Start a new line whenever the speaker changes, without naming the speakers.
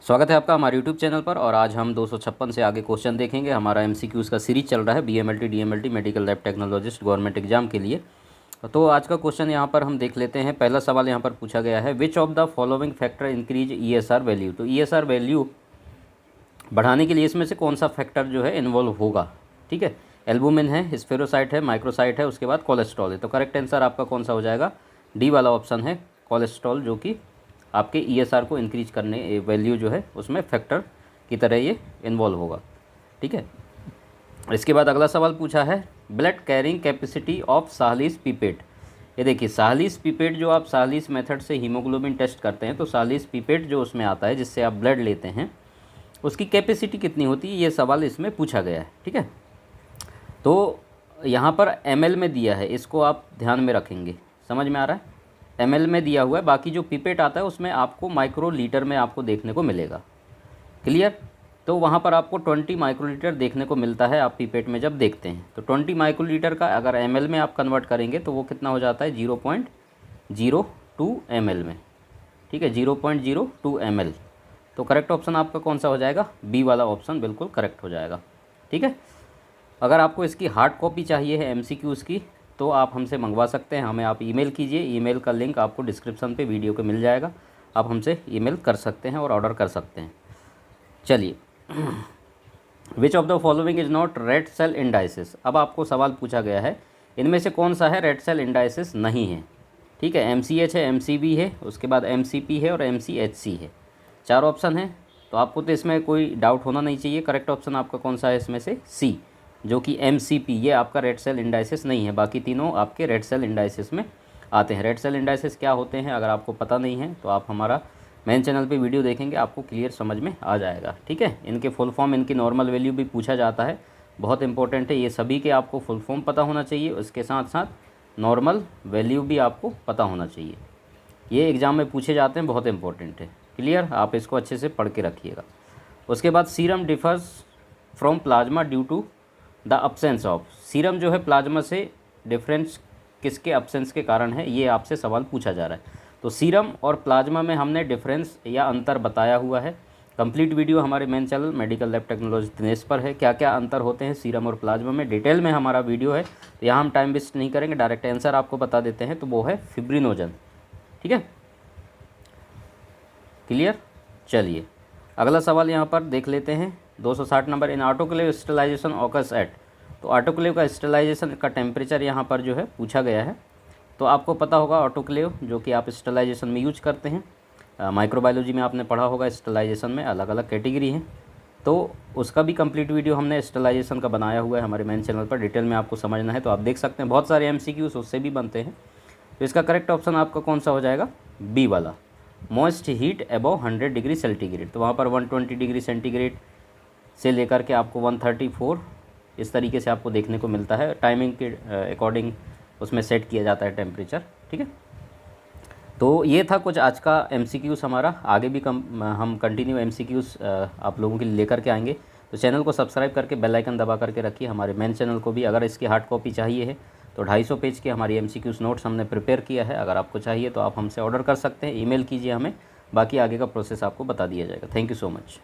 स्वागत है आपका हमारे यूट्यूब चैनल पर। और आज हम 256 से आगे क्वेश्चन देखेंगे। हमारा एमसीक्यूज़ का सीरीज चल रहा है BMLT DMLT medical lab technologist government exam के लिए। तो आज का क्वेश्चन यहाँ पर हम देख लेते हैं। पहला सवाल यहाँ पर पूछा गया है, विच of the following factor increase ESR value. तो ईएसआर वैल्यू बढ़ाने के लिए इसमें से कौन सा फैक्टर जो है इन्वॉल्व होगा। ठीक है, एल्बुमिन है, स्फेरोसाइट है, माइक्रोसाइट है, उसके बाद कोलेस्ट्रॉल है। तो करेक्ट आंसर आपका कौन सा हो जाएगा, डी वाला ऑप्शन है कोलेस्ट्रॉल, जो कि आपके ईएसआर को इंक्रीज करने वैल्यू जो है उसमें फैक्टर की तरह ये इन्वॉल्व होगा। ठीक है, इसके बाद अगला सवाल पूछा है, blood carrying capacity of Sahli's pipette. ये देखिए, साहलीस पिपेट जो आप साहलीस मेथड से हीमोग्लोबिन टेस्ट करते हैं, तो साहलीस पिपेट जो उसमें आता है जिससे आप ब्लड लेते हैं, उसकी कैपेसिटी कितनी होती है, ये सवाल इसमें पूछा गया है। ठीक है, तो यहाँ पर ml में दिया है, इसको आप ध्यान में रखेंगे, समझ में आ रहा है। ml में दिया हुआ है, बाकी जो पिपेट आता है उसमें आपको माइक्रो लीटर में आपको देखने को मिलेगा। क्लियर, तो वहाँ पर आपको 20 माइक्रोलीटर देखने को मिलता है आप पिपेट में जब देखते हैं। तो 20 माइक्रोलीटर का अगर ml में आप कन्वर्ट करेंगे तो वो कितना हो जाता है, 0.02 ml में। ठीक है, 0.02 ml। तो करेक्ट ऑप्शन आपका कौन सा हो जाएगा, बी वाला ऑप्शन बिल्कुल करेक्ट हो जाएगा। ठीक है, अगर आपको इसकी हार्ड कॉपी चाहिए है एमसीक्यूज़ की, तो आप हमसे मंगवा सकते हैं। हमें आप ईमेल कीजिए, ईमेल का लिंक आपको डिस्क्रिप्शन पे वीडियो के मिल जाएगा। आप हमसे ईमेल कर सकते हैं और ऑर्डर कर सकते हैं। चलिए, which of the following is not red cell indices. अब आपको सवाल पूछा गया है, इनमें से कौन सा है रेड सेल इंडाइसिस नहीं है। ठीक है, MCH है, MCB है, उसके बाद MCP है और MCHC है। 4 ऑप्शन है, तो आपको तो इसमें कोई डाउट होना नहीं चाहिए। करेक्ट ऑप्शन आपका कौन सा है इसमें से, सी, जो कि MCP, ये आपका रेड सेल इंडाइसिस नहीं है। बाकी तीनों आपके रेड सेल इंडाइसिस में आते हैं। रेड सेल इंडाइसिस क्या होते हैं, अगर आपको पता नहीं है तो आप हमारा मेन चैनल पे वीडियो देखेंगे, आपको क्लियर समझ में आ जाएगा। ठीक है, इनके फुल फॉर्म, इनकी नॉर्मल वैल्यू भी पूछा जाता है, बहुत इंपॉर्टेंट है ये सभी के। आपको फुल फॉर्म पता होना चाहिए, उसके साथ साथ नॉर्मल वैल्यू भी आपको पता होना चाहिए। ये एग्ज़ाम में पूछे जाते हैं, बहुत इंपॉर्टेंट है। क्लियर, आप इसको अच्छे से पढ़ के रखिएगा। उसके बाद serum differs from plasma due to the absence of. Serum जो है प्लाज्मा से डिफरेंस किसके अब्सेंस के कारण है, ये आपसे सवाल पूछा जा रहा है। तो सीरम और प्लाज्मा में हमने डिफरेंस या अंतर बताया हुआ है। कंप्लीट वीडियो हमारे main channel medical lab technology Dinesh पर है। क्या क्या अंतर होते हैं सीरम और प्लाज्मा में, डिटेल में हमारा वीडियो है। तो यहाँ हम टाइम वेस्ट नहीं करेंगे, डायरेक्ट आंसर आपको बता देते हैं। तो वो है फिब्रिनोजन। ठीक है, क्लियर। चलिए, अगला सवाल यहाँ पर देख लेते हैं, 260 नंबर। इन ऑटोक्लेव स्टेलाइजेशन ऑकर्स एट। तो ऑटोक्लेव का स्टेलाइजेशन का टेम्परेचर यहाँ पर जो है पूछा गया है। तो आपको पता होगा ऑटोक्लेव जो कि आप स्टेलाइजेशन में यूज करते हैं। माइक्रोबायोलॉजी में आपने पढ़ा होगा, स्टेलाइजेशन में अलग अलग कैटेगरी हैं। तो उसका भी कंप्लीट वीडियो हमने स्टेलाइजेशन का बनाया हुआ है हमारे मेन चैनल पर। डिटेल में आपको समझना है तो आप देख सकते हैं, बहुत सारे MCQs उससे भी बनते हैं। तो इसका करेक्ट ऑप्शन आपका कौन सा हो जाएगा, बी वाला, most heat above 100 degree centigrade. तो वहाँ पर 120 डिग्री सेंटीग्रेड से लेकर के आपको 134 इस तरीके से आपको देखने को मिलता है। टाइमिंग के अकॉर्डिंग उसमें सेट किया जाता है टेम्परेचर। ठीक है, तो ये था कुछ आज का MCQs हमारा। आगे भी हम कंटिन्यू MCQs आप लोगों के लिए लेकर के आएंगे। तो चैनल को सब्सक्राइब करके बेल आइकन दबा करके रखिए। हमारे मेन चैनल को भी अगर इसकी हार्ड कॉपी चाहिए है तो 250 पेज की हमारी MCQs नोट्स हमने प्रिपेयर किया है। अगर आपको चाहिए तो आप हमसे ऑर्डर कर सकते हैं, ईमेल कीजिए हमें, बाकी आगे का प्रोसेस आपको बता दिया जाएगा। Thank you so much.